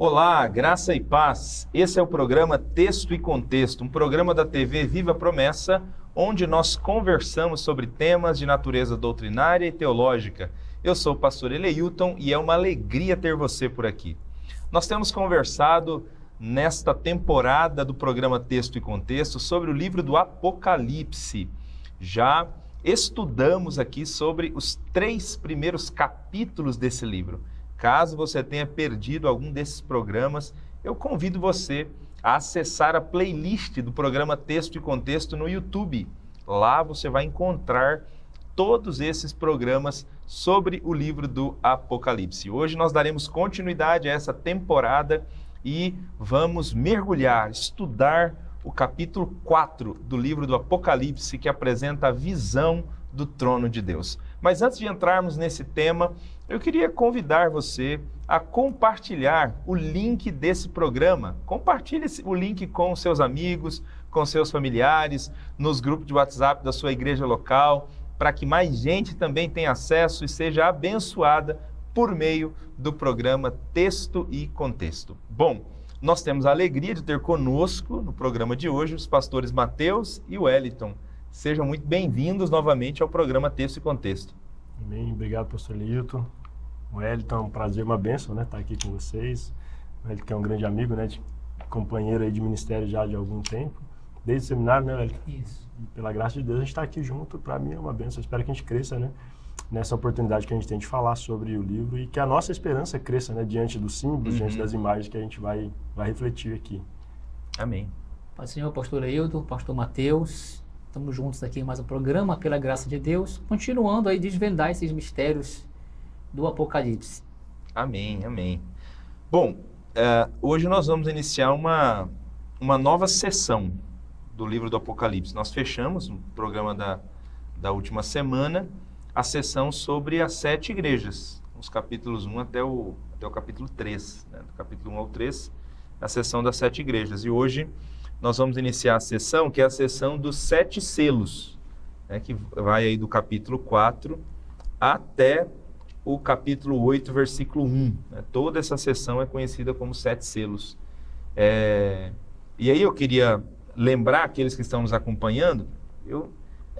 Olá, graça e paz. Esse é o programa Texto e Contexto, um programa da TV Viva Promessa, onde nós conversamos sobre temas de natureza doutrinária e teológica. Eu sou o pastor Eleilton e é uma alegria ter você por aqui. Nós temos conversado nesta temporada do programa Texto e Contexto sobre o livro do Apocalipse. Já estudamos aqui sobre os 3 primeiros capítulos desse livro. Caso você tenha perdido algum desses programas, eu convido você a acessar a playlist do programa Texto e Contexto no YouTube. Lá você vai encontrar todos esses programas sobre o livro do Apocalipse. Hoje nós daremos continuidade a essa temporada e vamos mergulhar, estudar o capítulo 4 do livro do Apocalipse, que apresenta a visão do trono de Deus. Mas antes de entrarmos nesse tema, eu queria convidar você a compartilhar o link desse programa. Compartilhe o link com seus amigos, com seus familiares, nos grupos de WhatsApp da sua igreja local, para que mais gente também tenha acesso e seja abençoada por meio do programa Texto e Contexto. Bom, nós temos a alegria de ter conosco no programa de hoje os pastores Mateus e Wellington. Sejam muito bem-vindos novamente ao programa Texto e Contexto. Amém. Obrigado, pastor Eleilton. Wellington, é um prazer, uma bênção, né, estar aqui com vocês. O Wellington é um grande amigo, né, companheiro aí de ministério já de algum tempo, desde o seminário, né, Wellington? Isso. E pela graça de Deus, a gente está aqui junto, para mim é uma bênção. Eu espero que a gente cresça, né, nessa oportunidade que a gente tem de falar sobre o livro e que a nossa esperança cresça, né, diante dos símbolos, diante das imagens que a gente vai refletir aqui. Amém. Pai do Senhor, pastor Eleilton, pastor Mateus, estamos juntos aqui em mais um programa, pela graça de Deus, continuando aí desvendar esses mistérios do Apocalipse. Amém, amém. Bom, hoje nós vamos iniciar uma nova sessão do livro do Apocalipse. Nós fechamos no programa da última semana a sessão sobre as 7 igrejas, os capítulos 1 até o capítulo 3, né? Do capítulo 1 ao 3, a sessão das 7 igrejas. E hoje nós vamos iniciar a sessão, que é a sessão dos 7 selos, né? Que vai aí do capítulo 4 até o capítulo 8, versículo 1. Né? Toda essa sessão é conhecida como 7 selos. E aí eu queria lembrar aqueles que estão nos acompanhando, eu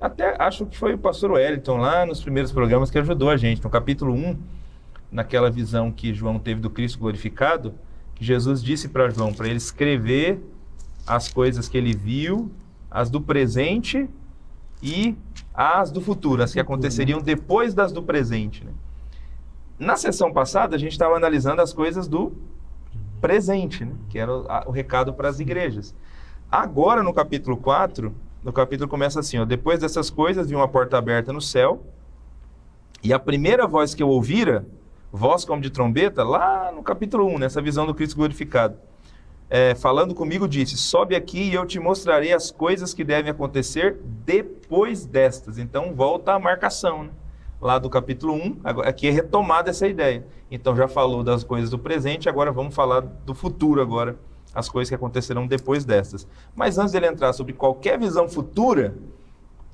até acho que foi o pastor Wellington lá nos primeiros programas que ajudou a gente. No capítulo 1, naquela visão que João teve do Cristo glorificado, que Jesus disse para João, para ele escrever as coisas que ele viu, as do presente e as do futuro, as que aconteceriam depois das do presente, né? Na sessão passada, a gente estava analisando as coisas do presente, né? Que era o recado para as igrejas. Agora, no capítulo 4, o capítulo começa assim, ó, depois dessas coisas, vi uma porta aberta no céu, e a primeira voz que eu ouvira, voz como de trombeta, lá no capítulo 1, nessa visão do Cristo glorificado, falando comigo, disse, sobe aqui e eu te mostrarei as coisas que devem acontecer depois destas. Então, volta a marcação, né? Lá do capítulo 1, aqui é retomada essa ideia. Então, já falou das coisas do presente, agora vamos falar do futuro agora, as coisas que acontecerão depois destas. Mas antes dele entrar sobre qualquer visão futura,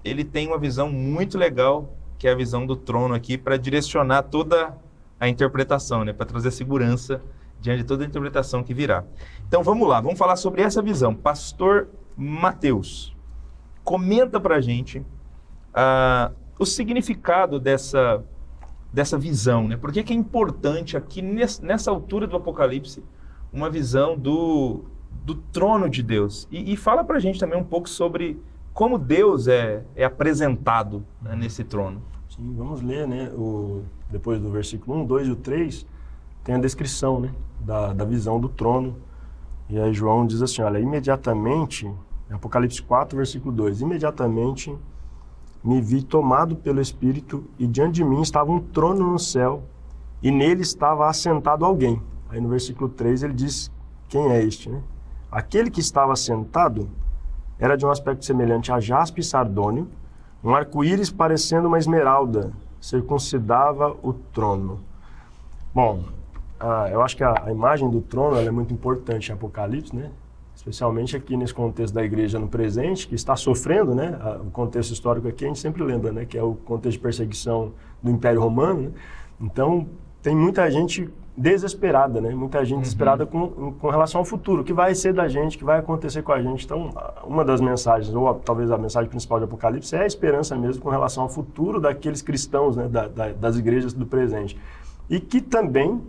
ele tem uma visão muito legal, que é a visão do trono aqui, para direcionar toda a interpretação, né? Para trazer segurança diante de toda a interpretação que virá. Então vamos lá, vamos falar sobre essa visão. Pastor Mateus, comenta para a gente o significado dessa visão, né? Por que é importante aqui nessa altura do Apocalipse uma visão do trono de Deus? E fala para a gente também um pouco sobre como Deus é apresentado, né, nesse trono. Sim, vamos ler, né? Depois do versículo 1, 2 e o 3, tem a descrição, né, da visão do trono. E aí João diz assim, olha, imediatamente, Apocalipse 4, versículo 2, imediatamente me vi tomado pelo Espírito e diante de mim estava um trono no céu e nele estava assentado alguém. Aí no versículo 3 ele diz quem é este, né? Aquele que estava sentado era de um aspecto semelhante a jaspe e sardônio, um arco-íris parecendo uma esmeralda, circuncidava o trono. Bom, eu acho que a imagem do trono ela é muito importante em Apocalipse, né? Especialmente aqui nesse contexto da igreja no presente, que está sofrendo, né? O contexto histórico aqui a gente sempre lembra, né? Que é o contexto de perseguição do Império Romano, né? Então, tem muita gente desesperada, né? Muita gente desesperada com relação ao futuro, o que vai ser da gente, o que vai acontecer com a gente. Então, uma das mensagens, ou talvez a mensagem principal de Apocalipse, é a esperança mesmo com relação ao futuro daqueles cristãos, né? Das igrejas do presente. E que também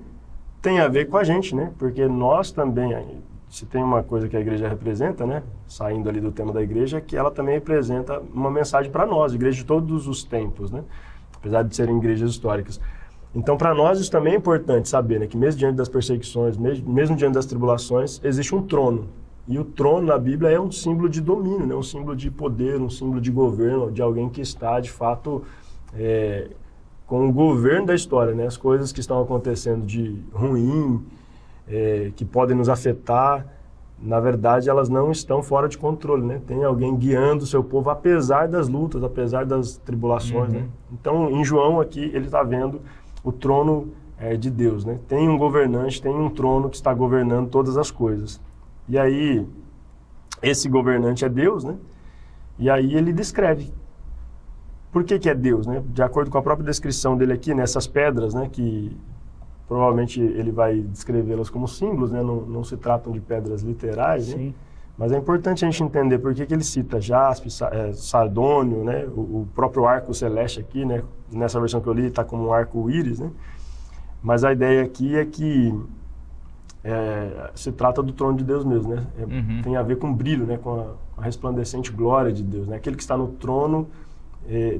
tem a ver com a gente, né? Porque nós também, se tem uma coisa que a igreja representa, né? Saindo ali do tema da igreja, que ela também representa uma mensagem para nós, igreja de todos os tempos, né? Apesar de serem igrejas históricas. Então, para nós, isso também é importante saber, né? Que mesmo diante das perseguições, mesmo diante das tribulações, existe um trono. E o trono na Bíblia é um símbolo de domínio, né? Um símbolo de poder, um símbolo de governo, de alguém que está, de fato, com o governo da história, né? As coisas que estão acontecendo de ruim, que podem nos afetar, na verdade, elas não estão fora de controle, né? Tem alguém guiando o seu povo, apesar das lutas, apesar das tribulações, né? Então, em João aqui, ele está vendo o trono de Deus, né? Tem um governante, tem um trono que está governando todas as coisas. E aí, esse governante é Deus, né? E aí ele descreve. Por que é Deus, né? De acordo com a própria descrição dele aqui, nessas pedras, né? Que provavelmente ele vai descrevê-las como símbolos, né? Não se tratam de pedras literais, né? Mas é importante a gente entender por que ele cita jaspe, sardônio, né? O próprio arco celeste aqui, né? Nessa versão que eu li está como um arco-íris, né? Mas a ideia aqui é que se trata do trono de Deus mesmo, né? Tem a ver com brilho, né? Com a resplandecente glória de Deus, né? Aquele que está no trono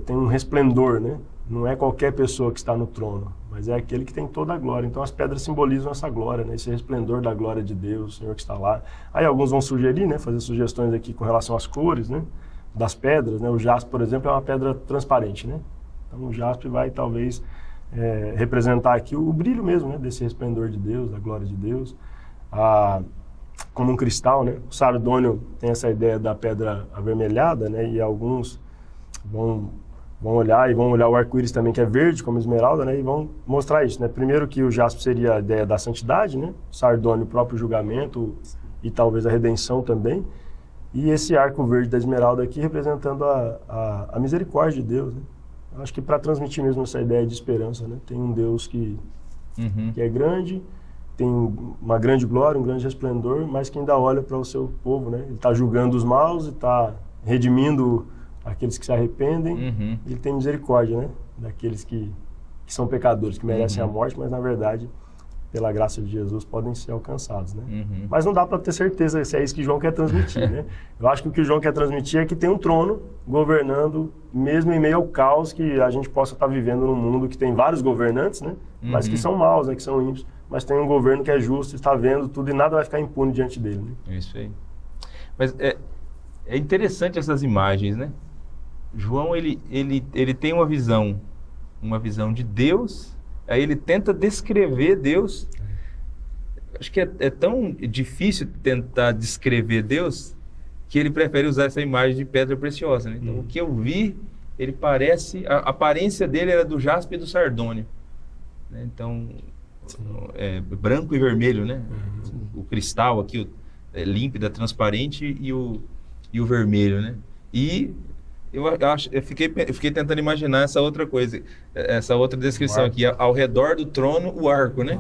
tem um resplendor, né? Não é qualquer pessoa que está no trono, mas é aquele que tem toda a glória. Então as pedras simbolizam essa glória, né? Esse resplendor da glória de Deus, o Senhor que está lá. Aí alguns vão sugerir, né? Fazer sugestões aqui com relação às cores, né? Das pedras, né? O jaspe, por exemplo, é uma pedra transparente, né? Então o jaspe vai talvez representar aqui o brilho mesmo, né? Desse resplendor de Deus, da glória de Deus. Como um cristal, né? O sardônio tem essa ideia da pedra avermelhada, né? E alguns vão olhar o arco-íris também, que é verde, como esmeralda, né? E vão mostrar isso, né? Primeiro que o jaspe seria a ideia da santidade, né? O sardônio, o próprio julgamento e talvez a redenção também. E esse arco verde da esmeralda aqui representando a misericórdia de Deus, né? Eu acho que para transmitir mesmo essa ideia de esperança, né? Tem um Deus que é grande, tem uma grande glória, um grande resplendor, mas que ainda olha para o seu povo, né? Ele está julgando os maus e está redimindo aqueles que se arrependem. Ele tem misericórdia, né? Daqueles que são pecadores, que merecem a morte, mas na verdade, pela graça de Jesus, podem ser alcançados, né? Mas não dá para ter certeza se é isso que João quer transmitir, né? Eu acho que o que João quer transmitir é que tem um trono governando, mesmo em meio ao caos que a gente possa estar vivendo num mundo que tem vários governantes, né? Mas que são maus, né? Que são ímpios, mas tem um governo que é justo, está vendo tudo e nada vai ficar impune diante dele, né? Isso aí. Mas é interessante essas imagens, né? João, ele tem uma visão de Deus, aí ele tenta descrever Deus. Acho que é tão difícil tentar descrever Deus que ele prefere usar essa imagem de pedra preciosa, né? Então, o que eu vi, ele parece... A aparência dele era do jaspe e do sardônio, né? Então, branco e vermelho, né? O cristal aqui, límpido, transparente, e o vermelho, né? E... Eu fiquei tentando imaginar essa outra coisa, essa outra descrição aqui. Ao redor do trono, o arco, né?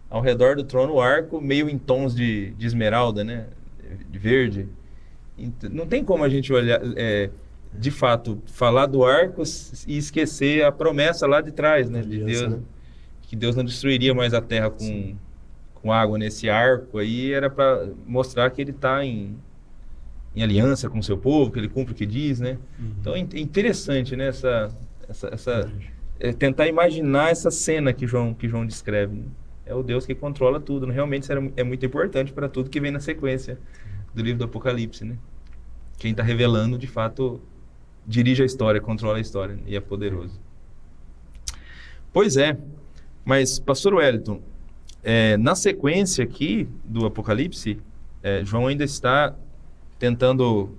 Ao redor do trono, o arco, meio em tons de esmeralda, né? De verde. Não tem como a gente olhar, de fato, falar do arco e esquecer a promessa lá de trás, né? De Deus, né? Que Deus não destruiria mais a terra com água nesse arco. Aí era para mostrar que ele está em aliança com o seu povo, que ele cumpre o que diz, né? Então é interessante, né? Tentar imaginar essa cena que João descreve, né? É o Deus que controla tudo, né? Realmente isso é muito importante para tudo que vem na sequência do livro do Apocalipse, né? Quem está revelando, de fato, dirige a história, controla a história, né? E é poderoso. Pois é, mas, pastor Wellington, na sequência aqui do Apocalipse, João ainda está tentando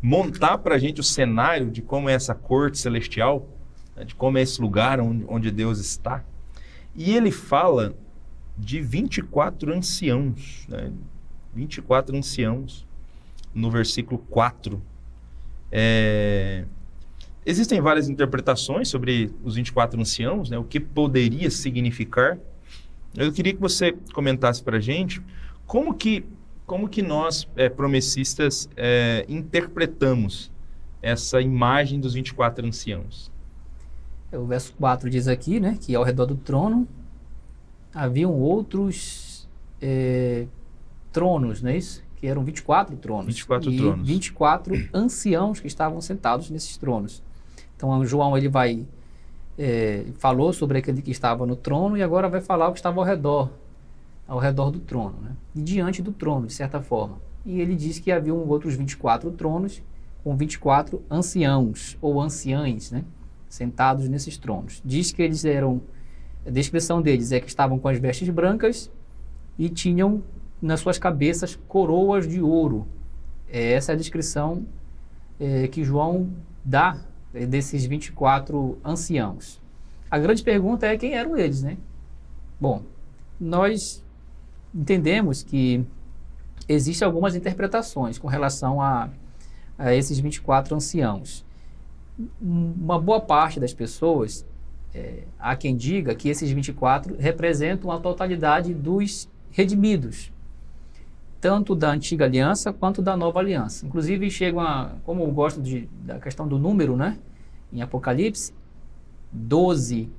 montar para a gente o cenário de como é essa corte celestial, né, de como é esse lugar onde Deus está. E ele fala de 24 anciãos, né, 24 anciãos, no versículo 4. Existem várias interpretações sobre os 24 anciãos, né, o que poderia significar. Eu queria que você comentasse para a gente como que nós, promessistas, interpretamos essa imagem dos 24 anciãos. O verso 4 diz aqui, né, que ao redor do trono haviam outros tronos, não é isso? Que eram 24 tronos. 24 tronos. 24 anciãos que estavam sentados nesses tronos. Então, João, ele falou sobre aquele que estava no trono e agora vai falar o que estava ao redor do trono, né? E diante do trono, de certa forma. E ele diz que haviam outros 24 tronos com 24 anciãos, ou anciães, né? Sentados nesses tronos. Diz que eles a descrição deles é que estavam com as vestes brancas e tinham nas suas cabeças coroas de ouro. Essa é a descrição que João dá desses 24 anciãos. A grande pergunta é quem eram eles, né? Bom, nós entendemos que existem algumas interpretações com relação a esses 24 anciãos. Uma boa parte das pessoas, há quem diga que esses 24 representam a totalidade dos redimidos, tanto da antiga aliança quanto da nova aliança. Inclusive como eu gosto da questão do número, né? Em Apocalipse, 12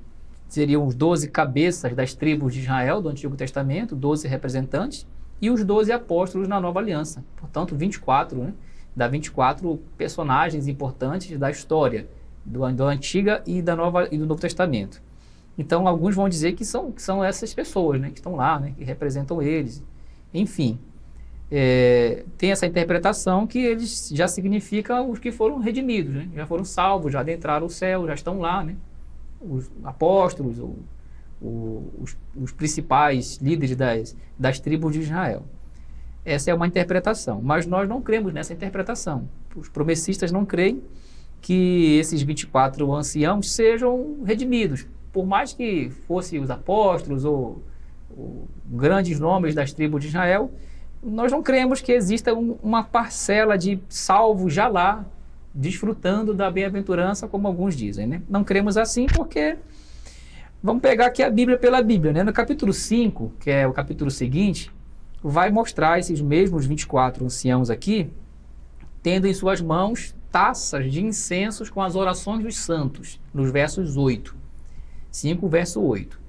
seriam os 12 cabeças das tribos de Israel do Antigo Testamento, 12 representantes, e os 12 apóstolos na nova aliança. Portanto, 24, né? Dá 24 personagens importantes da história da Antiga e do Novo Testamento. Então, alguns vão dizer que são essas pessoas, né? Que estão lá, né? Que representam eles. Enfim, tem essa interpretação que eles já significam os que foram redimidos, né? Já foram salvos, já adentraram o céu, já estão lá, né? Os apóstolos, os principais líderes das tribos de Israel. Essa é uma interpretação, mas nós não cremos nessa interpretação. Os promessistas não creem que esses 24 anciãos sejam redimidos, por mais que fossem os apóstolos ou grandes nomes das tribos de Israel. Nós não cremos que exista uma parcela de salvos já lá, desfrutando da bem-aventurança, como alguns dizem, né? Não cremos assim porque, vamos pegar aqui a Bíblia pela Bíblia, né? No capítulo 5, que é o capítulo seguinte, vai mostrar esses mesmos 24 anciãos aqui, tendo em suas mãos taças de incensos com as orações dos santos, nos versos 8. 5, verso 8.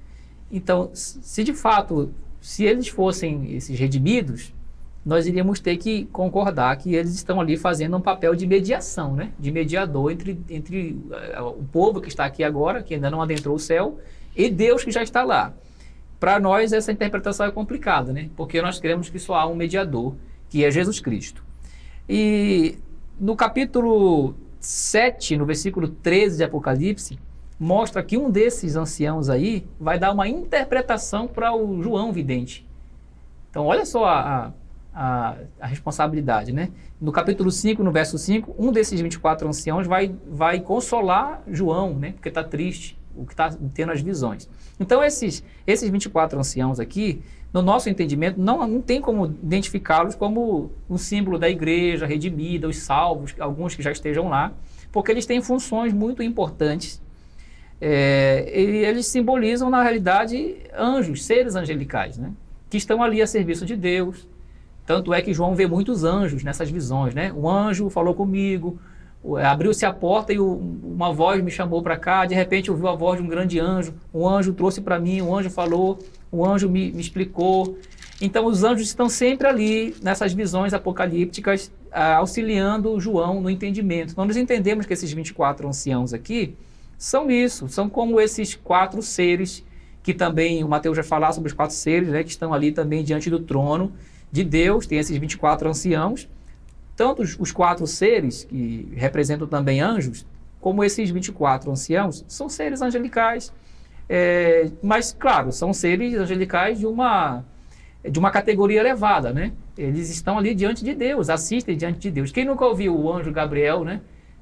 Então, se de fato, se eles fossem esses redimidos, nós iríamos ter que concordar que eles estão ali fazendo um papel de mediação, né? De mediador entre o povo que está aqui agora, que ainda não adentrou o céu, e Deus que já está lá. Para nós, essa interpretação é complicada, né? Porque nós cremos que só há um mediador, que é Jesus Cristo. E no capítulo 7, no versículo 13 de Apocalipse, mostra que um desses anciãos aí vai dar uma interpretação para o João vidente. Então, olha só a responsabilidade, né? No capítulo 5, no verso 5, um desses 24 anciãos vai consolar João, né? Porque está triste, o que está tendo as visões. Então, esses 24 anciãos aqui, no nosso entendimento, não tem como identificá-los como um símbolo da igreja redimida, os salvos, alguns que já estejam lá, porque eles têm funções muito importantes. E eles simbolizam, na realidade, anjos, seres angelicais, né? Que estão ali a serviço de Deus. Tanto é que João vê muitos anjos nessas visões, né? Um anjo falou comigo, abriu-se a porta e uma voz me chamou para cá, de repente ouviu a voz de um grande anjo, um anjo trouxe para mim, um anjo falou, um anjo me explicou. Então os anjos estão sempre ali, nessas visões apocalípticas, auxiliando João no entendimento. Então nós entendemos que esses 24 anciãos aqui são isso, são como esses 4 seres, que também o Mateus já falou sobre os 4 seres, né, que estão ali também diante do trono de Deus. Tem esses 24 anciãos, tanto os 4 seres, que representam também anjos, como esses 24 anciãos, são seres angelicais, mas, claro, são seres angelicais de uma categoria elevada, né? Eles estão ali diante de Deus, assistem diante de Deus. Quem nunca ouviu o anjo Gabriel, né,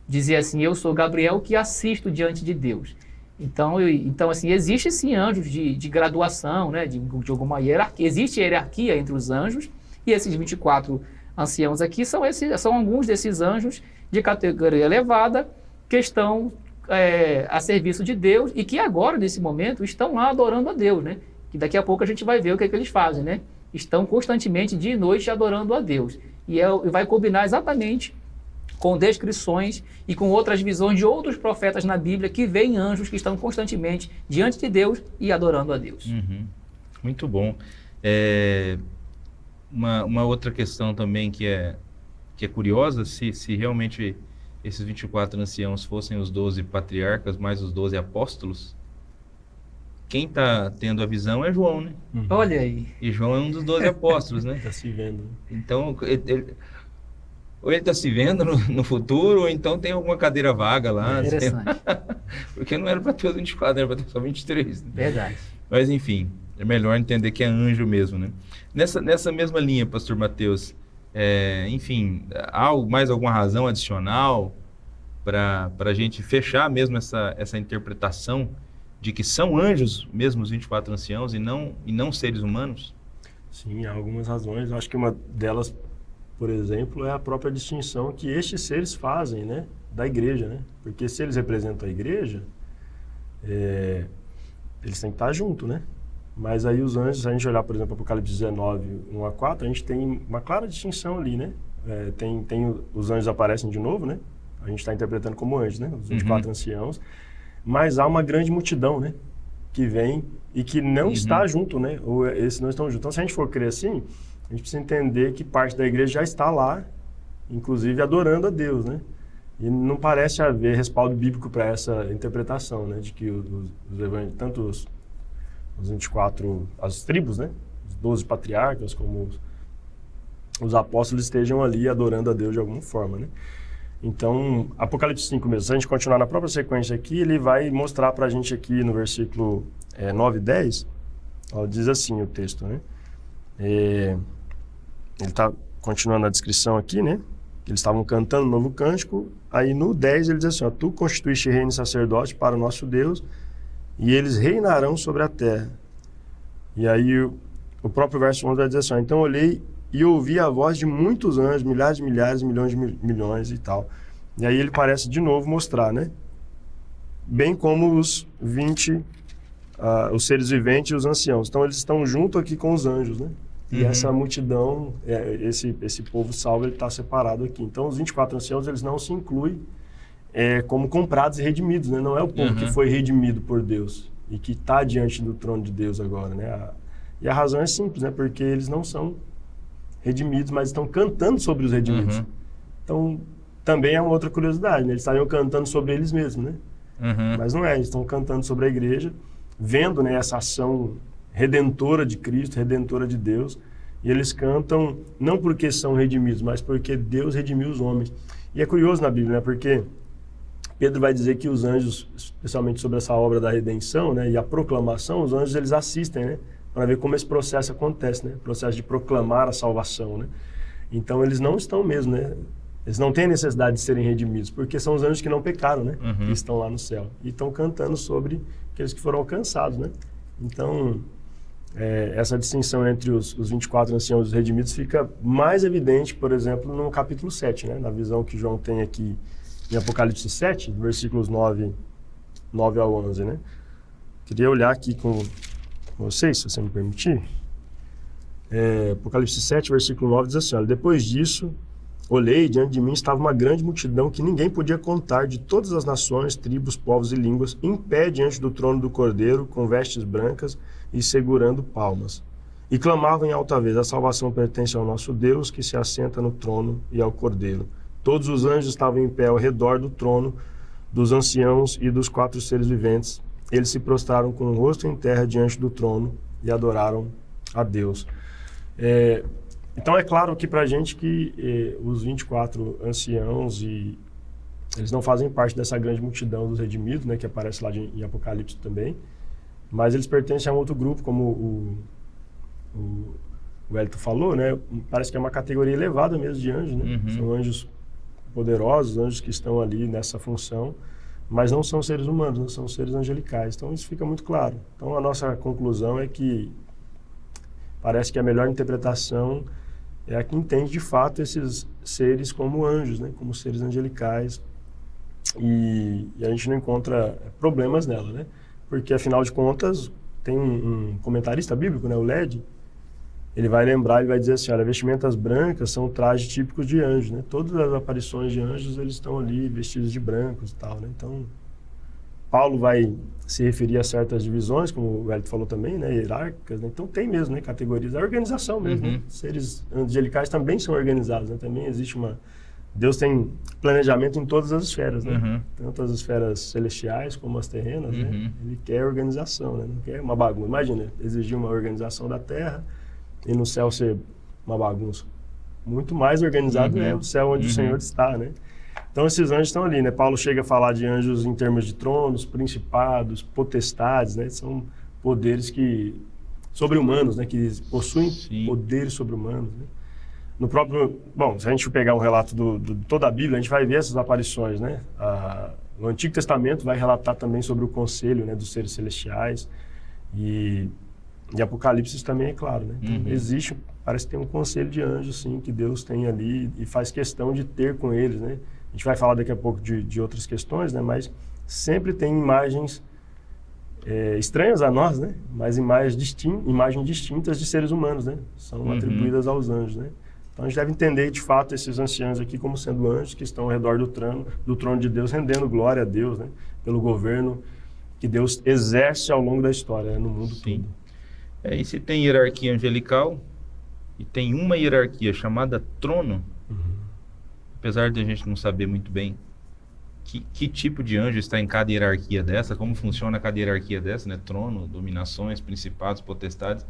dizer assim, eu sou Gabriel que assisto diante de Deus? Então assim, existe sim anjos de graduação, né, de alguma hierarquia, existe hierarquia entre os anjos, e esses 24 anciãos aqui são alguns desses anjos de categoria elevada que estão a serviço de Deus e que agora, nesse momento, estão lá adorando a Deus, né? que daqui a pouco a gente vai ver o que eles fazem, né? Estão constantemente dia e noite adorando a Deus. E vai combinar exatamente com descrições e com outras visões de outros profetas na Bíblia que veem anjos que estão constantemente diante de Deus e adorando a Deus. Muito bom. Uma outra questão também que é curiosa, se realmente esses 24 anciãos fossem os 12 patriarcas mais os 12 apóstolos, quem está tendo a visão é João, né? Olha aí. E João é um dos 12 apóstolos, né? Está se vendo. Então, ou ele está se vendo no futuro, ou então tem alguma cadeira vaga lá. Interessante. Porque não era para ter os 24, era para ter só 23. Né? Verdade. Mas, enfim, é melhor entender que é anjo mesmo, né? Nessa mesma linha, pastor Mateus, enfim, há mais alguma razão adicional para a gente fechar mesmo essa interpretação de que são anjos mesmo os 24 anciãos e não seres humanos? Sim, há algumas razões. Eu acho que uma delas, por exemplo, é a própria distinção que estes seres fazem, né, da igreja, né? Porque se eles representam a igreja, eles têm que estar junto, né? Mas aí os anjos, se a gente olhar, por exemplo, Apocalipse 19, 1 a 4, a gente tem uma clara distinção ali, né? Os anjos aparecem de novo, né? A gente está interpretando como anjos, né? Os 24 anciãos. Mas há uma grande multidão, né? Que vem e que não está junto, né? Ou esses não estão juntos. Então, se a gente for crer assim, a gente precisa entender que parte da igreja já está lá, inclusive adorando a Deus, né? E não parece haver respaldo bíblico para essa interpretação, né? De que os evangelhos, tanto os 24, as tribos, né? Os 12 patriarcas, como os apóstolos estejam ali adorando a Deus de alguma forma, né? Então, Apocalipse 5 mesmo, se a gente continuar na própria sequência aqui, ele vai mostrar para a gente aqui no versículo 9 e 10, diz assim o texto, né? Ele está continuando a descrição aqui, né? Eles estavam cantando um novo cântico, aí no 10 ele diz assim, tu constituíste reino e sacerdote para o nosso Deus, e eles reinarão sobre a terra. E aí o próprio verso 11 vai dizer assim, então olhei e ouvi a voz de muitos anjos, milhares de milhares, milhões de milhões e tal. E aí ele parece de novo mostrar, né? Bem como os 20, os seres viventes e os anciãos. Então eles estão junto aqui com os anjos, né? E essa multidão, esse povo salvo, ele está separado aqui. Então os 24 anciãos, eles não se incluem como comprados e redimidos, né? Não é o povo que foi redimido por Deus e que está diante do trono de Deus agora, né? E a razão é simples, né? Porque eles não são redimidos, mas estão cantando sobre os redimidos. Então, também é uma outra curiosidade, né? Eles estariam cantando sobre eles mesmos, né? Mas não é, eles estão cantando sobre a igreja, vendo, né, essa ação redentora de Cristo, redentora de Deus, e eles cantam não porque são redimidos, mas porque Deus redimiu os homens. E é curioso na Bíblia, né? Porque Pedro vai dizer que os anjos, especialmente sobre essa obra da redenção, né, e a proclamação, os anjos eles assistem, né? Para ver como esse processo acontece, né? O processo de proclamar a salvação, né? Então, eles não estão mesmo, né? Eles não têm necessidade de serem redimidos, porque são os anjos que não pecaram, né? Que estão lá no céu. E estão cantando sobre aqueles que foram alcançados, né? Então, essa distinção entre os 24 anciãos e os redimidos fica mais evidente, por exemplo, no capítulo 7, né? Na visão que João tem aqui em Apocalipse 7, versículos 9 ao 11, né? Queria olhar aqui com vocês, se você me permitir. Apocalipse 7, versículo 9 diz assim, olha, depois disso, olhei, diante de mim estava uma grande multidão que ninguém podia contar, de todas as nações, tribos, povos e línguas, em pé diante do trono do Cordeiro, com vestes brancas e segurando palmas. E clamavam em alta voz, a salvação pertence ao nosso Deus, que se assenta no trono e ao Cordeiro. Todos os anjos estavam em pé ao redor do trono, dos anciãos e dos 4 seres viventes. Eles se prostraram com o rosto em terra diante do trono e adoraram a Deus. Então é claro aqui para a gente que os 24 anciãos, eles não fazem parte dessa grande multidão dos redimidos, né, que aparece lá em Apocalipse também, mas eles pertencem a um outro grupo, como o Elton falou, né, parece que é uma categoria elevada mesmo de anjos, né? São anjos poderosos, anjos que estão ali nessa função, mas não são seres humanos, não são seres angelicais. Então isso fica muito claro. Então a nossa conclusão é que parece que a melhor interpretação é a que entende de fato esses seres como anjos, né? Como seres angelicais, e a gente não encontra problemas nela, né? Porque afinal de contas tem um comentarista bíblico, né, o Led, ele vai lembrar, ele vai dizer assim, olha, vestimentas brancas são trajes típicos de anjos, né? Todas as aparições de anjos, eles estão ali vestidos de brancos e tal, né? Então, Paulo vai se referir a certas divisões, como o Hélio falou também, né, hierárquicas, né? Então tem mesmo, né, categorias, a organização mesmo, né? Seres angelicais também são organizados, né? Também existe Deus tem planejamento em todas as esferas, né? Tanto as esferas celestiais como as terrenas, né? Ele quer organização, né? Não quer uma bagunça. Imagina, exigir uma organização da terra e no céu ser uma bagunça. Muito mais organizado é o céu onde o Senhor está, né? Então, esses anjos estão ali, né? Paulo chega a falar de anjos em termos de tronos, principados, potestades, né? São poderes sobre-humanos, né? Que possuem poderes sobre-humanos, né? No próprio... Bom, se a gente pegar um relato de toda a Bíblia, a gente vai ver essas aparições, né? O Antigo Testamento vai relatar também sobre o conselho, né? Dos seres celestiais. E Apocalipse também é claro, né? Então, existe, parece que tem um conselho de anjos, sim, que Deus tem ali e faz questão de ter com eles, né? A gente vai falar daqui a pouco de outras questões, né? Mas sempre tem imagens estranhas a nós, né? Mas imagens distintas de seres humanos, né? São atribuídas aos anjos, né? Então a gente deve entender, de fato, esses anciãos aqui como sendo anjos que estão ao redor do trono de Deus, rendendo glória a Deus, né? Pelo governo que Deus exerce ao longo da história, né? No mundo todo. E se tem hierarquia angelical e tem uma hierarquia chamada trono, apesar de a gente não saber muito bem que tipo de anjo está em cada hierarquia dessa, como funciona cada hierarquia dessa, né? Trono, dominações, principados, potestades.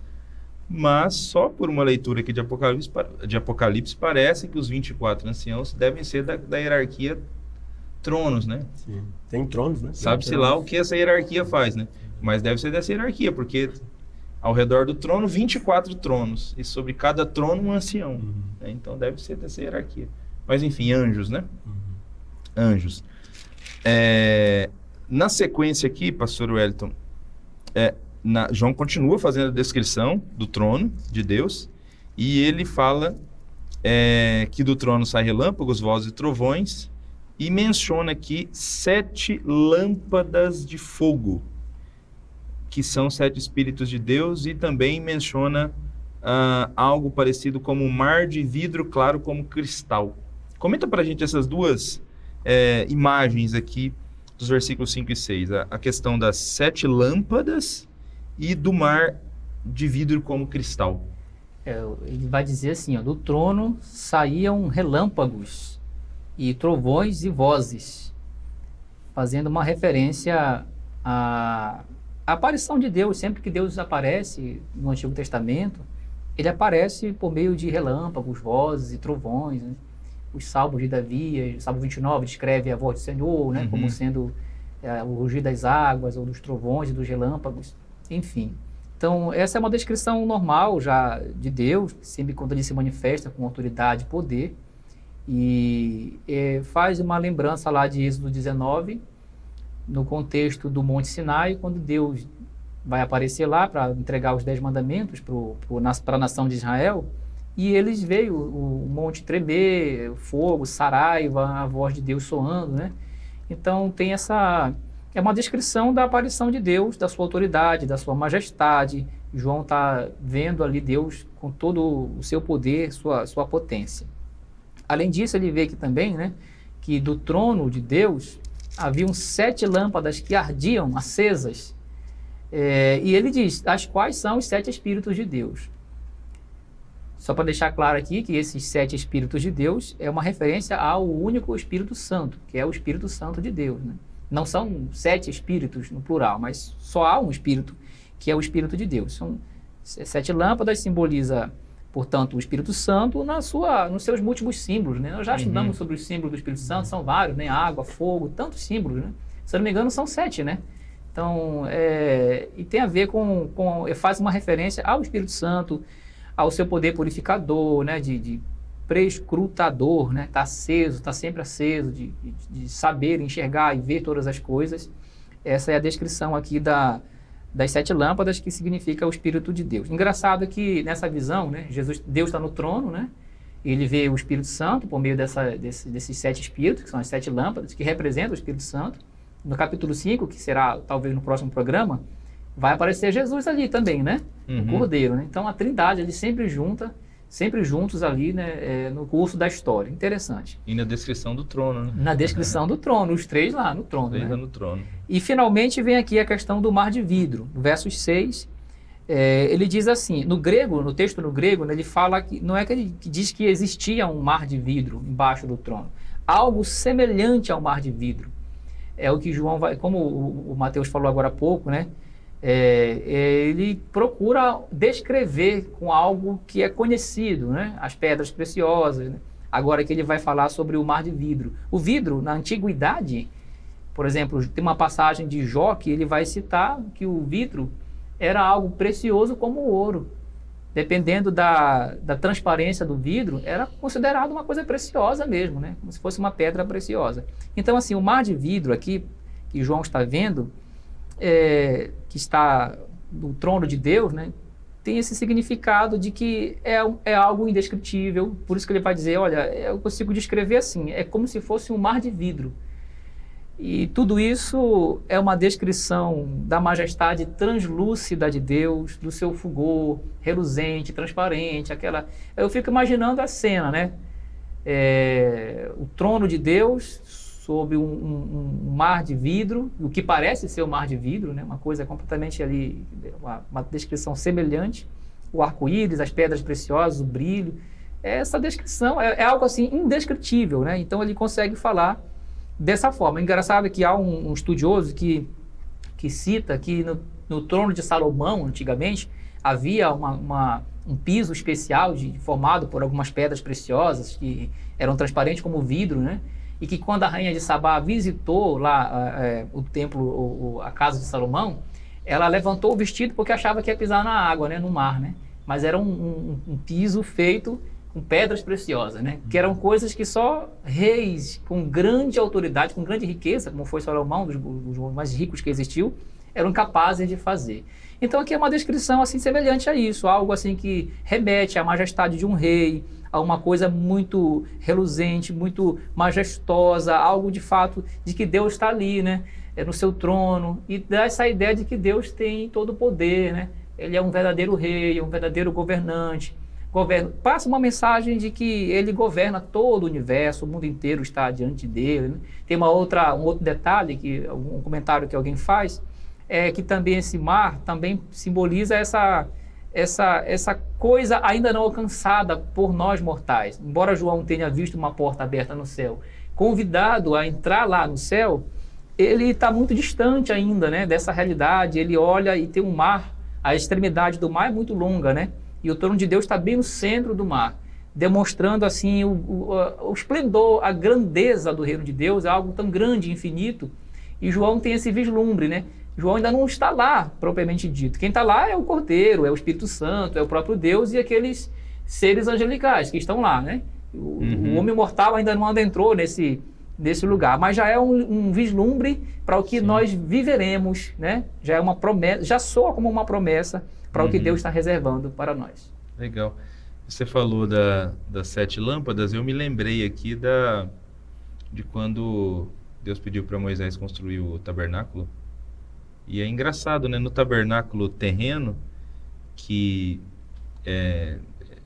Mas só por uma leitura aqui de Apocalipse parece que os 24 anciãos devem ser da hierarquia tronos, né? Sim. Tem tronos, né? Sabe-se lá o que essa hierarquia faz, né? Mas deve ser dessa hierarquia, porque ao redor do trono, 24 tronos. E sobre cada trono, um ancião. Né? Então, deve ser dessa hierarquia. Mas, enfim, anjos, né? Anjos. Na sequência aqui, pastor Wellington, João continua fazendo a descrição do trono de Deus. E ele fala que do trono saem relâmpagos, vozes e trovões. E menciona aqui 7 lâmpadas de fogo, que são 7 Espíritos de Deus, e também menciona algo parecido como um mar de vidro claro como cristal. Comenta para a gente essas duas imagens aqui dos versículos 5 e 6. A questão das 7 lâmpadas e do mar de vidro como cristal. Ele vai dizer assim, do trono saíam relâmpagos e trovões e vozes, fazendo uma referência a aparição de Deus. Sempre que Deus aparece no Antigo Testamento, ele aparece por meio de relâmpagos, vozes e trovões, né? Os salmos de Davi, o Salmo 29 descreve a voz do Senhor, né? Como sendo o rugir das águas, ou dos trovões e dos relâmpagos, enfim. Então, essa é uma descrição normal já de Deus, sempre quando ele se manifesta com autoridade e poder, e faz uma lembrança lá de Êxodo 19, no contexto do Monte Sinai, quando Deus vai aparecer lá para entregar os 10 mandamentos para a nação de Israel, e eles veem o monte tremer, o fogo, saraiva, a voz de Deus soando, né? Então tem é uma descrição da aparição de Deus, da sua autoridade, da sua majestade. João está vendo ali Deus com todo o seu poder, sua potência. Além disso, ele vê aqui também, né, que do trono de Deus haviam 7 lâmpadas que ardiam, acesas. E ele diz, as quais são os 7 Espíritos de Deus. Só para deixar claro aqui que esses 7 Espíritos de Deus é uma referência ao único Espírito Santo, que é o Espírito Santo de Deus, né? Não são 7 Espíritos no plural, mas só há um Espírito, que é o Espírito de Deus. São 7 lâmpadas, simboliza, portanto, o Espírito Santo nos seus múltiplos símbolos, né? Nós já estudamos sobre os símbolos do Espírito Santo, são vários, né? Água, fogo, tantos símbolos, né? Se eu não me engano, são 7, né? Então, e tem a ver faz uma referência ao Espírito Santo, ao seu poder purificador, né? De prescrutador, né? Está aceso, está sempre aceso, de saber, enxergar e ver todas as coisas. Essa é a descrição aqui das 7 lâmpadas, que significa o Espírito de Deus. Engraçado que nessa visão, né, Deus está no trono, né? Ele vê o Espírito Santo por meio desses 7 Espíritos, que são as 7 lâmpadas, que representam o Espírito Santo. No capítulo 5, que será talvez no próximo programa, vai aparecer Jesus ali também, né? O Uhum. Cordeiro, né? Então a Trindade ali sempre juntos ali, né? No curso da história. Interessante. E na descrição do trono, né? Na descrição do trono, os três lá no trono, Três né? lá no trono. E finalmente vem aqui a questão do mar de vidro, no versos 6. Ele diz assim, no grego, no texto no grego, né, ele fala que, não é que ele diz que existia um mar de vidro embaixo do trono, algo semelhante ao mar de vidro. É o que João vai, como o Mateus falou agora há pouco, né? Ele procura descrever com algo que é conhecido, né? As pedras preciosas, né? Agora que ele vai falar sobre o mar de vidro. O vidro, na antiguidade, por exemplo, tem uma passagem de Jó que ele vai citar que o vidro era algo precioso como o ouro. Dependendo da transparência do vidro, era considerado uma coisa preciosa mesmo, né? Como se fosse uma pedra preciosa. Então, assim, o mar de vidro aqui, que João está vendo, que está no trono de Deus, né? Tem esse significado de que é algo indescritível. Por isso que ele vai dizer, olha, eu consigo descrever assim, é como se fosse um mar de vidro. E tudo isso é uma descrição da majestade translúcida de Deus, do seu fulgor reluzente, transparente, aquela... Eu fico imaginando a cena, né? O trono de Deus sob um mar de vidro, o que parece ser um mar de vidro, né? Uma coisa completamente ali, uma descrição semelhante, o arco-íris, as pedras preciosas, o brilho. Essa descrição é algo assim indescritível, né? Então ele consegue falar dessa forma. Engraçado que há um estudioso que cita que no trono de Salomão, antigamente, havia um piso especial formado por algumas pedras preciosas que eram transparentes como vidro, né? E que quando a rainha de Sabá visitou lá o templo, a casa de Salomão, ela levantou o vestido porque achava que ia pisar na água, né? No mar, né? Mas era um piso feito com pedras preciosas, né? Que eram coisas que só reis com grande autoridade, com grande riqueza, como foi Salomão, dos mais ricos que existiu, eram capazes de fazer. Então aqui é uma descrição assim semelhante a isso, algo assim que remete à majestade de um rei, a uma coisa muito reluzente, muito majestosa, algo de fato de que Deus está ali, né? No seu trono, e dá essa ideia de que Deus tem todo o poder, né? Ele é um verdadeiro rei, é um verdadeiro governante. Passa uma mensagem de que ele governa todo o universo, o mundo inteiro está diante dele, né? Tem um outro detalhe, um comentário que alguém faz, é que também esse mar também simboliza essa coisa ainda não alcançada por nós mortais. Embora João tenha visto uma porta aberta no céu, convidado a entrar lá no céu, ele está muito distante ainda, né, dessa realidade. Ele olha e tem um mar, a extremidade do mar é muito longa, né? E o trono de Deus está bem no centro do mar, demonstrando assim o esplendor, a grandeza do reino de Deus, é algo tão grande e infinito. E João tem esse vislumbre, né? João ainda não está lá, propriamente dito. Quem está lá é o Cordeiro, é o Espírito Santo, é o próprio Deus e aqueles seres angelicais que estão lá, né? O homem mortal ainda não adentrou nesse lugar, mas já é um vislumbre para o que nós viveremos, né? Já é uma promessa, já soa como uma promessa para o que Deus está reservando para nós. Legal. Você falou das 7 lâmpadas, eu me lembrei aqui de quando Deus pediu para Moisés construir o tabernáculo. E é engraçado, né? No tabernáculo terreno, que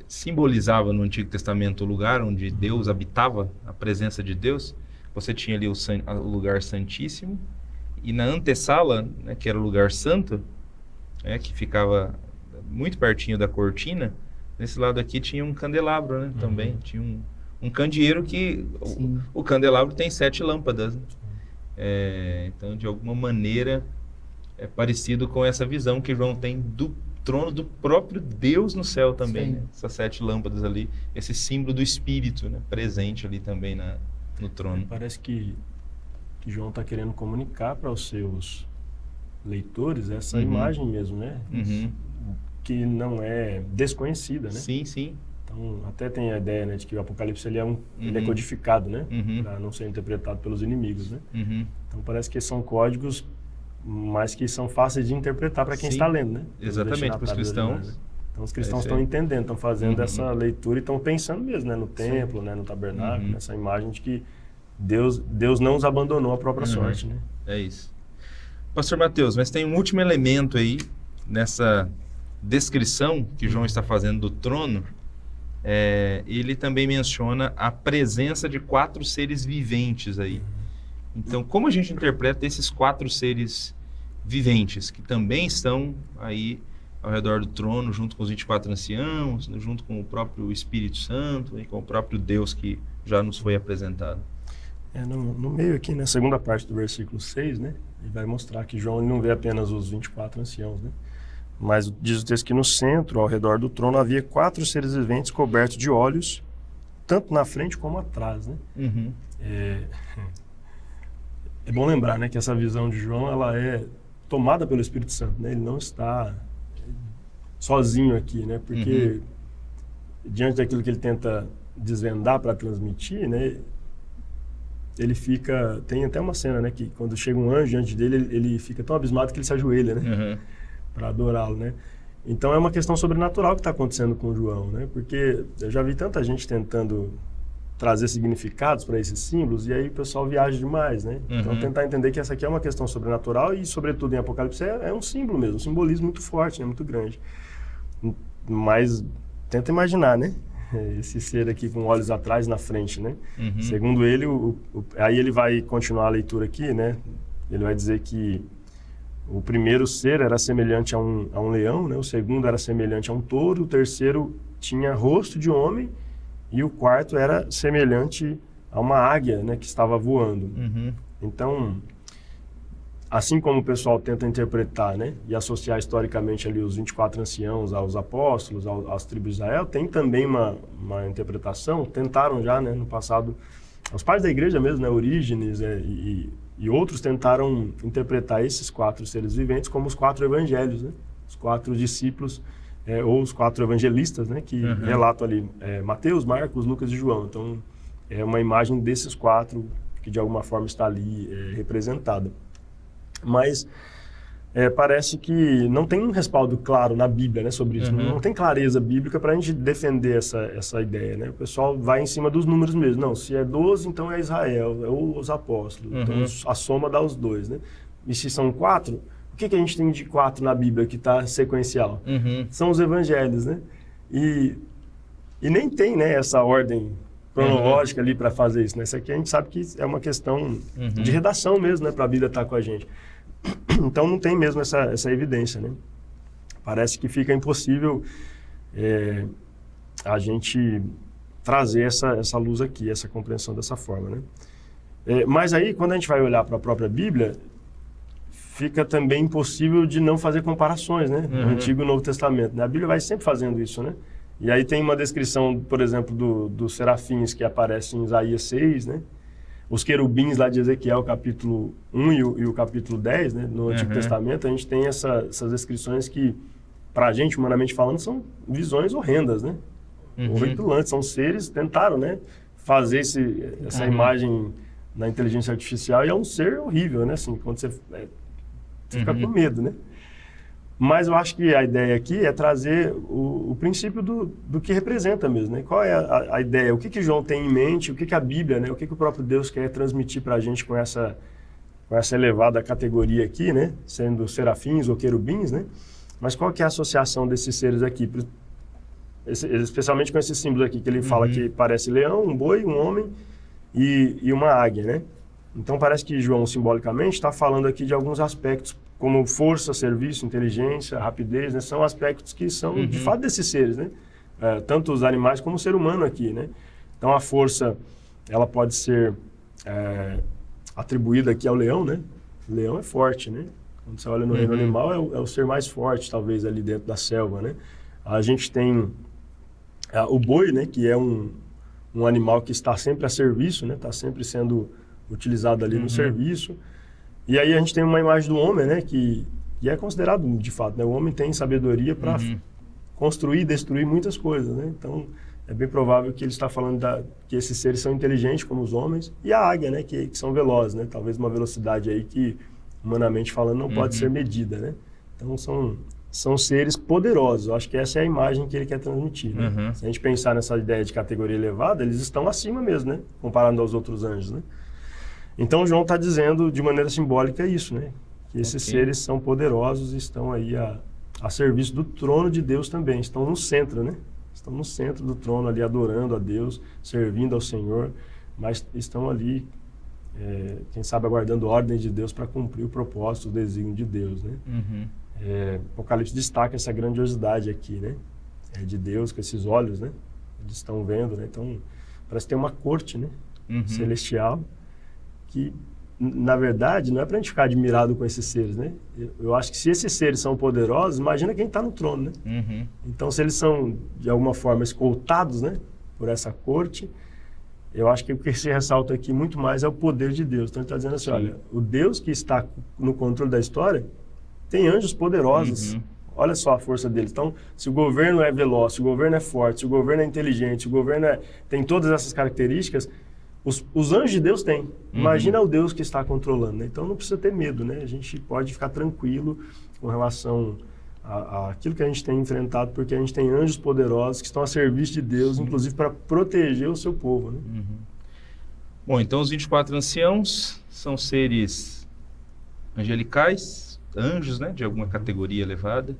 simbolizava no Antigo Testamento o lugar onde Deus habitava, a presença de Deus, você tinha ali o lugar santíssimo, e na antessala, né, que era o lugar santo, que ficava muito pertinho da cortina, nesse lado aqui tinha um candelabro, né, também. Tinha um candeeiro que... O candelabro tem 7 lâmpadas. Né? Então, de alguma maneira, é parecido com essa visão que João tem do trono do próprio Deus no céu também. Né? Essas 7 lâmpadas ali, esse símbolo do Espírito, né, presente ali também no trono. Parece que João está querendo comunicar para os seus leitores essa imagem mesmo, né? Que não é desconhecida, né? Sim, sim. Então, até tem a ideia, né, de que o Apocalipse ele é codificado, né? Para não ser interpretado pelos inimigos, né? Então, parece que são códigos, mas que são fáceis de interpretar para quem está lendo, né? Exatamente, para os cristãos. Né? Então, os cristãos estão entendendo, estão fazendo essa leitura e estão pensando mesmo, né, no templo, né, no tabernáculo, nessa imagem de que Deus não os abandonou à própria sorte, né? É isso. Pastor Mateus, mas tem um último elemento aí nessa descrição que João está fazendo do trono. Ele também menciona a presença de 4 seres viventes aí. Então, como a gente interpreta esses 4 seres viventes que também estão aí ao redor do trono, junto com os 24 anciãos, junto com o próprio Espírito Santo e com o próprio Deus que já nos foi apresentado? No meio aqui, na segunda parte do versículo 6, né, ele vai mostrar que João ele não vê apenas os 24 anciãos, né? Mas diz o texto que no centro, ao redor do trono, havia 4 seres viventes cobertos de olhos, tanto na frente como atrás, né? Uhum. É bom lembrar, né, que essa visão de João, ela é tomada pelo Espírito Santo, né? Ele não está sozinho aqui, né? Porque diante daquilo que ele tenta desvendar para transmitir, né, ele fica... Tem até uma cena, né, que quando chega um anjo diante dele, ele fica tão abismado que ele se ajoelha, né? Para adorá-lo, né? Então é uma questão sobrenatural que está acontecendo com João, né? Porque eu já vi tanta gente tentando trazer significados para esses símbolos e aí o pessoal viaja demais, né? Então tentar entender que essa aqui é uma questão sobrenatural e, sobretudo, em Apocalipse é um símbolo mesmo, um simbolismo muito forte, né? Muito grande. Mas tenta imaginar, né? Esse ser aqui com olhos atrás e na frente, né? Segundo ele, aí ele vai continuar a leitura aqui, né? Ele vai dizer que o primeiro ser era semelhante a um leão, né? O segundo era semelhante a um touro, o terceiro tinha rosto de homem e o quarto era semelhante a uma águia, né? Que estava voando. Então, assim como o pessoal tenta interpretar, né? E associar historicamente ali os 24 anciãos aos apóstolos, às tribos de Israel, tem também uma interpretação, tentaram já, né? No passado, os pais da igreja mesmo, né? Orígenes e outros tentaram interpretar esses 4 seres viventes como os 4 evangelhos, né? Os 4 discípulos, ou os 4 evangelistas, né? Que relatam ali Mateus, Marcos, Lucas e João. Então, é uma imagem desses 4 que de alguma forma está ali representada. Mas parece que não tem um respaldo claro na Bíblia, né, sobre isso. Não tem clareza bíblica para a gente defender essa ideia, né? O pessoal vai em cima dos números mesmo. Não, se é 12, então é Israel, é os apóstolos. Então a soma dá os 2, né? E se são 4, o que a gente tem de 4 na Bíblia que está sequencial? São os evangelhos, né? E nem tem, né, essa ordem cronológica ali para fazer isso, né? Isso aqui a gente sabe que é uma questão de redação mesmo, né, para a Bíblia estar com a gente. Então não tem mesmo essa evidência, né? Parece que fica impossível a gente trazer essa luz aqui, essa compreensão dessa forma, né? Mas aí, quando a gente vai olhar para a própria Bíblia, fica também impossível de não fazer comparações, né? No Antigo e Novo Testamento, né? A Bíblia vai sempre fazendo isso, né? E aí tem uma descrição, por exemplo, dos serafins que aparece em Isaías 6, né? Os querubins lá de Ezequiel, capítulo 1 e o capítulo 10, né? No Antigo Testamento, a gente tem essas descrições que, para a gente, humanamente falando, são visões horrendas, né? Horripilantes, são seres, tentaram, né? Fazer essa imagem na inteligência artificial e é um ser horrível, né? Assim, quando você fica com medo, né? Mas eu acho que a ideia aqui é trazer o princípio do que representa mesmo, né? Qual é a ideia? O que João tem em mente? O que a Bíblia, né? O que o próprio Deus quer transmitir para a gente com essa elevada categoria aqui, né? Sendo serafins ou querubins, né? Mas qual que é a associação desses seres aqui? Especialmente com esses símbolos aqui, que ele fala que parece leão, um boi, um homem e uma águia, né? Então parece que João, simbolicamente, está falando aqui de alguns aspectos como força, serviço, inteligência, rapidez, né? São aspectos que são, de fato, desses seres, né? Tanto os animais como o ser humano aqui, né? Então, a força, ela pode ser atribuída aqui ao leão, né? O leão é forte, né? Quando você olha no reino animal, é o ser mais forte, talvez, ali dentro da selva, né? A gente tem o boi, né? Que é um animal que está sempre a serviço, né? Está sempre sendo utilizado ali no serviço. E aí a gente tem uma imagem do homem, né, que é considerado, de fato, né, o homem tem sabedoria para construir e destruir muitas coisas, né? Então, é bem provável que ele está falando que esses seres são inteligentes como os homens, e a águia, né, que são velozes, né? Talvez uma velocidade aí que, humanamente falando, não pode ser medida, né? Então, são seres poderosos. Eu acho que essa é a imagem que ele quer transmitir, né? Se a gente pensar nessa ideia de categoria elevada, eles estão acima mesmo, né? Comparando aos outros anjos, né? Então, João está dizendo de maneira simbólica isso, né? que esses Ok. seres são poderosos e estão aí a serviço do trono de Deus também. Estão no centro, né? Estão no centro do trono ali, adorando a Deus, servindo ao Senhor, mas estão ali, quem sabe, aguardando ordens de Deus para cumprir o propósito, o desígnio de Deus, né? Uhum. Apocalipse destaca essa grandiosidade aqui, né? De Deus com esses olhos, né? Eles estão vendo, né? Então, parece ter uma corte, né? Uhum. Celestial, que, na verdade, não é para a gente ficar admirado com esses seres, né? Eu acho que se esses seres são poderosos, imagina quem está no trono, né? Uhum. Então, se eles são, de alguma forma, escoltados, né? Por essa corte, eu acho que o que se ressalta aqui muito mais é o poder de Deus. Então, ele está dizendo assim, Sim. olha, o Deus que está no controle da história tem anjos poderosos. Uhum. Olha só a força deles. Então, se o governo é veloz, se o governo é forte, se o governo é inteligente, se o governo tem todas essas características, os anjos de Deus têm. Imagina o Deus que está controlando, né? Então, não precisa ter medo, né? A gente pode ficar tranquilo com relação àquilo que a gente tem enfrentado, porque a gente tem anjos poderosos que estão a serviço de Deus, inclusive para proteger o seu povo, né? Uhum. Bom, então os 24 anciãos são seres angelicais, anjos, né, de alguma categoria elevada,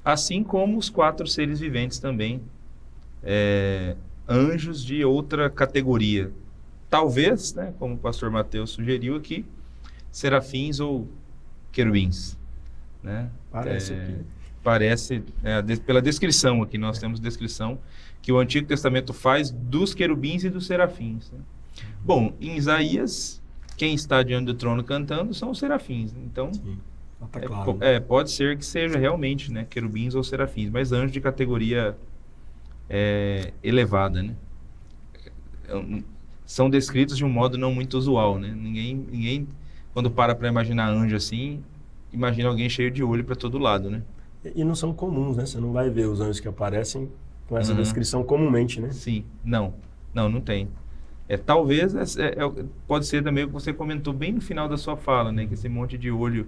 assim como os 4 seres viventes também, anjos de outra categoria. Talvez, né, como o pastor Mateus sugeriu aqui, serafins ou querubins, né? Parece aqui. Parece, pela descrição aqui, nós temos descrição que o Antigo Testamento faz dos querubins e dos serafins, né? Bom, em Isaías, quem está diante do trono cantando são os serafins, né? Então, Sim. Tá claro, né? pode ser que seja realmente, né, querubins ou serafins, mas anjos de categoria elevada, né? São descritos de um modo não muito usual, né? Ninguém quando para imaginar anjo assim, imagina alguém cheio de olho para todo lado, né? E não são comuns, né? Você não vai ver os anjos que aparecem com essa Uhum. descrição comumente, né? Sim, não tem. Talvez, pode ser também o que você comentou bem no final da sua fala, né? Que esse monte de olho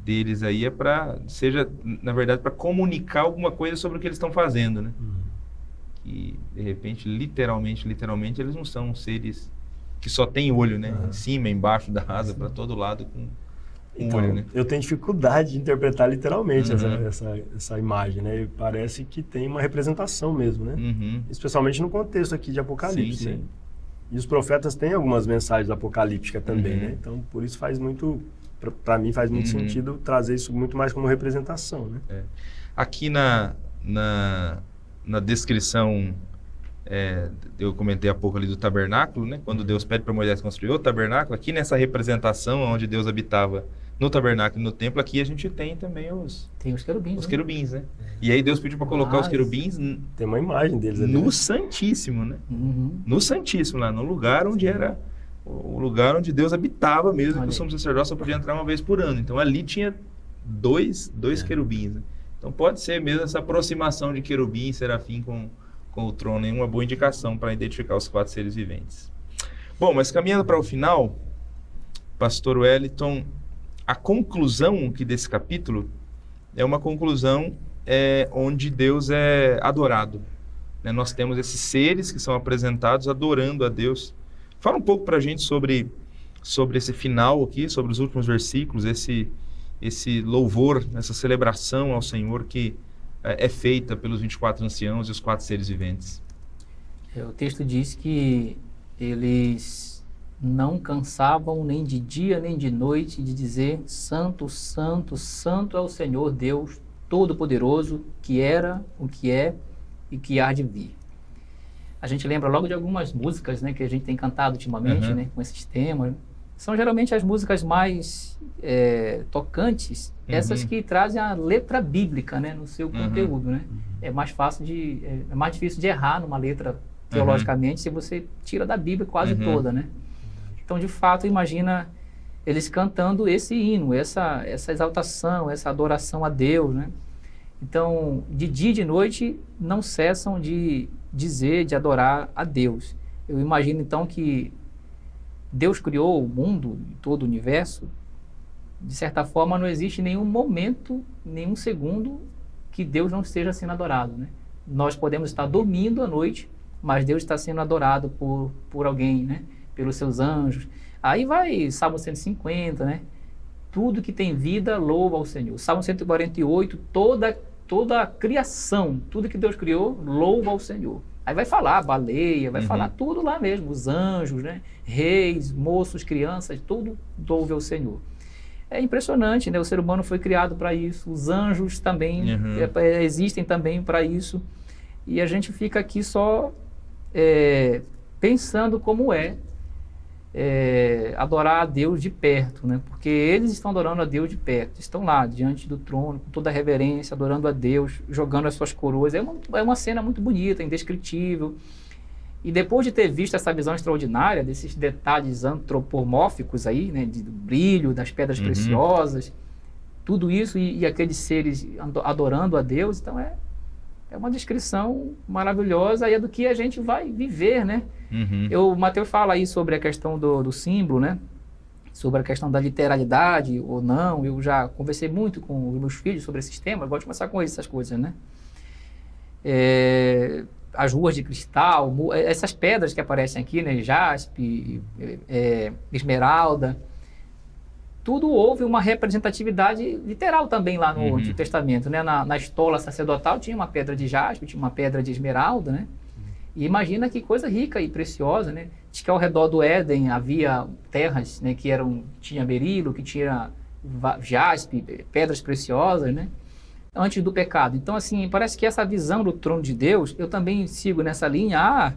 deles aí seja, na verdade, para comunicar alguma coisa sobre o que eles estão fazendo, né? Que, de repente, literalmente, eles não são seres que só têm olho, né? Em cima, embaixo da asa, para todo lado com Então, olho, né? eu tenho dificuldade de interpretar literalmente Uhum. essa imagem, né? E parece que tem uma representação mesmo, né? Uhum. Especialmente no contexto aqui de Apocalipse, Sim, né? sim. E os profetas têm algumas mensagens apocalípticas também, Uhum. né? Então, por isso faz muito, para mim faz muito Uhum. sentido trazer isso muito mais como representação, né? Aqui na descrição, eu comentei há pouco ali do tabernáculo, né? Quando Deus pede para Moisés construir o tabernáculo, aqui nessa representação onde Deus habitava no tabernáculo e no templo, aqui a gente tem também Tem os querubins, os né? querubins, né? E aí Deus pediu para colocar os Mas- querubins Tem uma imagem deles ali, no né? Santíssimo, né? Uhum. No Santíssimo, lá no lugar onde era o lugar onde Deus habitava mesmo, Olha que o aí. sumo sacerdote só podia entrar uma vez por ano. Então ali tinha dois querubins, né? Então pode ser mesmo essa aproximação de querubim e serafim com o trono, é uma boa indicação para identificar os 4 seres viventes. Bom, mas caminhando para o final, pastor Wellington, a conclusão aqui desse capítulo é uma conclusão onde Deus é adorado, né? Nós temos esses seres que são apresentados adorando a Deus. Fala um pouco para a gente sobre esse final aqui, sobre os últimos versículos, esse louvor, essa celebração ao Senhor que é feita pelos 24 anciãos e os 4 seres viventes. O texto diz que eles não cansavam nem de dia nem de noite de dizer: Santo, Santo, Santo é o Senhor Deus Todo-Poderoso, que era, o que é e que há de vir. A gente lembra logo de algumas músicas, né, que a gente tem cantado ultimamente, Uhum. né, com esses temas. São geralmente as músicas mais tocantes, essas Uhum. que trazem a letra bíblica, né, no seu Uhum. conteúdo, né? É mais difícil de errar numa letra teologicamente se você tira da Bíblia quase Uhum. toda, né? Então, de fato, imagina eles cantando esse hino, essa exaltação, essa adoração a Deus, né? Então, de dia e de noite não cessam de dizer, de adorar a Deus. Eu imagino então que Deus criou o mundo e todo o universo. De certa forma, não existe nenhum momento, nenhum segundo que Deus não esteja sendo adorado, né? Nós podemos estar dormindo à noite, mas Deus está sendo adorado por alguém, né? Pelos seus anjos. Aí vai Salmo 150, né? tudo que tem vida louva ao Senhor. Salmo 148, toda a criação, tudo que Deus criou, louva ao Senhor. Aí vai falar a baleia, vai falar tudo lá mesmo, os anjos, né? Reis, moços, crianças, tudo louve ao Senhor. É impressionante, né? O ser humano foi criado para isso, os anjos também existem também para isso. E a gente fica aqui só pensando como adorar a Deus de perto, né? Porque eles estão adorando a Deus de perto, estão lá diante do trono, com toda a reverência, adorando a Deus, jogando as suas coroas. É uma cena muito bonita, indescritível. E depois de ter visto essa visão extraordinária, desses detalhes antropomórficos aí, né? Do brilho, das pedras preciosas, tudo isso e aqueles seres adorando a Deus, então é uma descrição maravilhosa e é do que a gente vai viver, né? O Mateus fala aí sobre a questão do símbolo, né? Sobre a questão da literalidade ou não. Eu já conversei muito com os meus filhos sobre esses temas, eu gosto de conversar com eles essas coisas, né? As ruas de cristal, essas pedras que aparecem aqui, né? Jaspe, esmeralda, tudo houve uma representatividade literal também lá no Antigo Testamento, né? Na estola sacerdotal tinha uma pedra de jaspe, tinha uma pedra de esmeralda, né? E imagina que coisa rica e preciosa, né? Diz que ao redor do Éden havia terras, né? Que tinha berilo, que tinha jaspe, pedras preciosas, né? Antes do pecado. Então, assim, parece que essa visão do trono de Deus, eu também sigo nessa linha,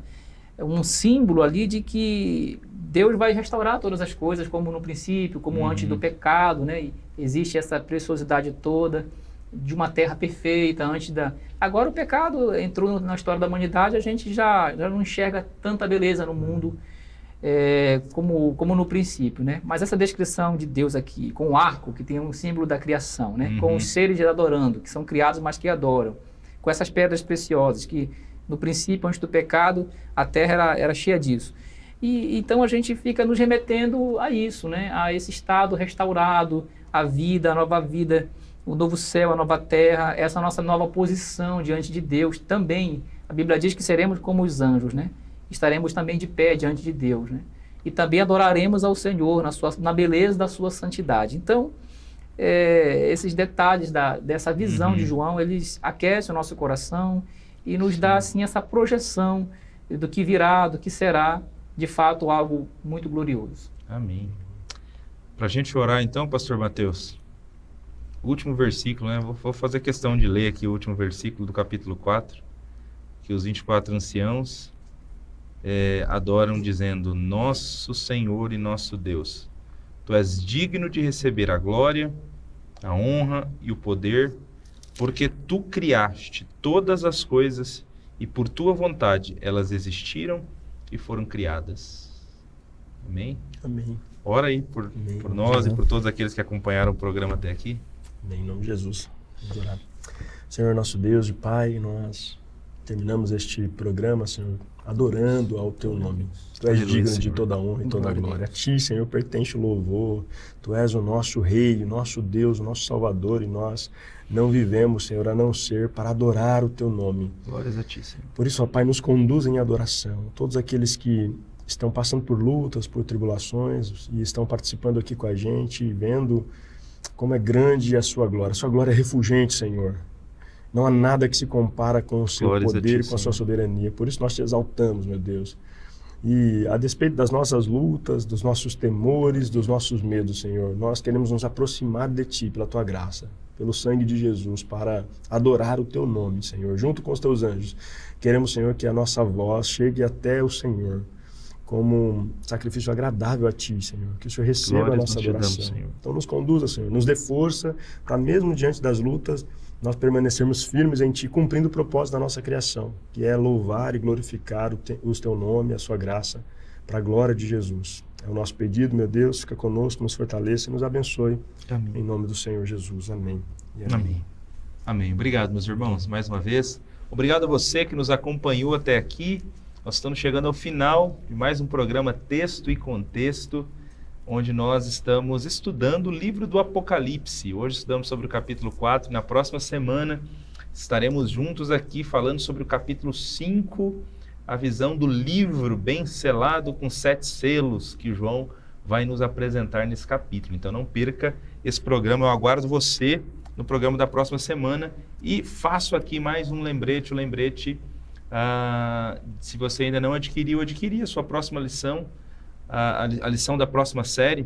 um símbolo ali de que Deus vai restaurar todas as coisas como no princípio, como antes do pecado, né? E existe essa preciosidade toda de uma terra perfeita antes da... Agora o pecado entrou na história da humanidade, a gente já não enxerga tanta beleza no mundo como no princípio, né? Mas essa descrição de Deus aqui, com o arco, que tem um símbolo da criação, né? Com os seres adorando, que são criados, mas que adoram, com essas pedras preciosas, que no princípio, antes do pecado, a terra era cheia disso. E então a gente fica nos remetendo a isso, né? A esse estado restaurado, a vida, a nova vida, o novo céu, a nova terra, essa nossa nova posição diante de Deus também. A Bíblia diz que seremos como os anjos, né? Estaremos também de pé diante de Deus, né? E também adoraremos ao Senhor na beleza da sua santidade. Então, esses detalhes dessa visão de João, eles aquecem o nosso coração e nos dá, assim, essa projeção do que virá, do que será, de fato, algo muito glorioso. Amém. Para a gente orar, então, pastor Mateus, o último versículo, né? Vou fazer questão de ler aqui o último versículo do capítulo 4, que os 24 anciãos adoram dizendo: Nosso Senhor e nosso Deus, Tu és digno de receber a glória, a honra e o poder, porque Tu criaste todas as coisas e por Tua vontade elas existiram e foram criadas. Amém? Amém. Ora aí por nós e por todos aqueles que acompanharam o programa até aqui. Amém. Em nome de Jesus. Vamos orar. Senhor, nosso Deus e Pai, nós terminamos este programa, Senhor, adorando ao Teu nome. Tu és digno de toda a honra e toda a glória. A Ti, Senhor, pertence o louvor. Tu és o nosso Rei, o nosso Deus, o nosso Salvador, e nós não vivemos, Senhor, a não ser para adorar o Teu nome. Glórias a Ti, Senhor. Por isso, ó Pai, nos conduz em adoração. Todos aqueles que estão passando por lutas, por tribulações e estão participando aqui com a gente e vendo como é grande a Sua glória. A Sua glória é refulgente, Senhor. Não há nada que se compara com o Seu poder e com a Sua soberania. Por isso nós Te exaltamos, meu Deus. E a despeito das nossas lutas, dos nossos temores, dos nossos medos, Senhor, nós queremos nos aproximar de Ti pela Tua graça, pelo sangue de Jesus, para adorar o Teu nome, Senhor, junto com os Teus anjos. Queremos, Senhor, que a nossa voz chegue até o Senhor como um sacrifício agradável a Ti, Senhor. Que o Senhor receba a nossa adoração. Então nos conduza, Senhor, nos dê força para mesmo diante das lutas nós permanecermos firmes em Ti, cumprindo o propósito da nossa criação, que é louvar e glorificar o Teu nome, a Sua graça, para a glória de Jesus. É o nosso pedido, meu Deus, fica conosco, nos fortaleça e nos abençoe. Amém. Em nome do Senhor Jesus. Amém. E amém. Amém. Amém. Obrigado, meus irmãos, mais uma vez. Obrigado a você que nos acompanhou até aqui. Nós estamos chegando ao final de mais um programa Texto e Contexto, onde nós estamos estudando o livro do Apocalipse. Hoje estudamos sobre o capítulo 4. Na próxima semana estaremos juntos aqui falando sobre o capítulo 5, a visão do livro bem selado com 7 selos que João vai nos apresentar nesse capítulo. Então não perca esse programa, eu aguardo você no programa da próxima semana e faço aqui mais um lembrete, se você ainda não adquiriu, adquirir a sua próxima lição, a lição da próxima série,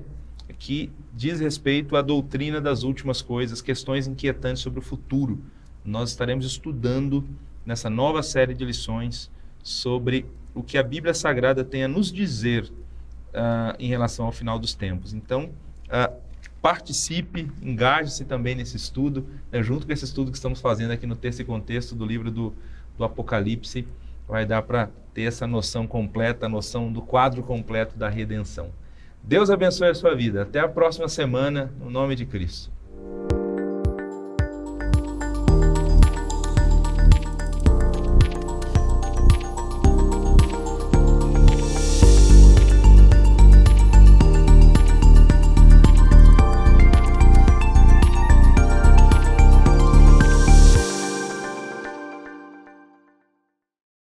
que diz respeito à doutrina das últimas coisas, questões inquietantes sobre o futuro. Nós estaremos estudando nessa nova série de lições sobre o que a Bíblia Sagrada tem a nos dizer em relação ao final dos tempos. Então, participe, engaje-se também nesse estudo, junto com esse estudo que estamos fazendo aqui no Texto e Contexto do livro do Apocalipse, vai dar para ter essa noção completa, a noção do quadro completo da redenção. Deus abençoe a sua vida. Até a próxima semana, no nome de Cristo.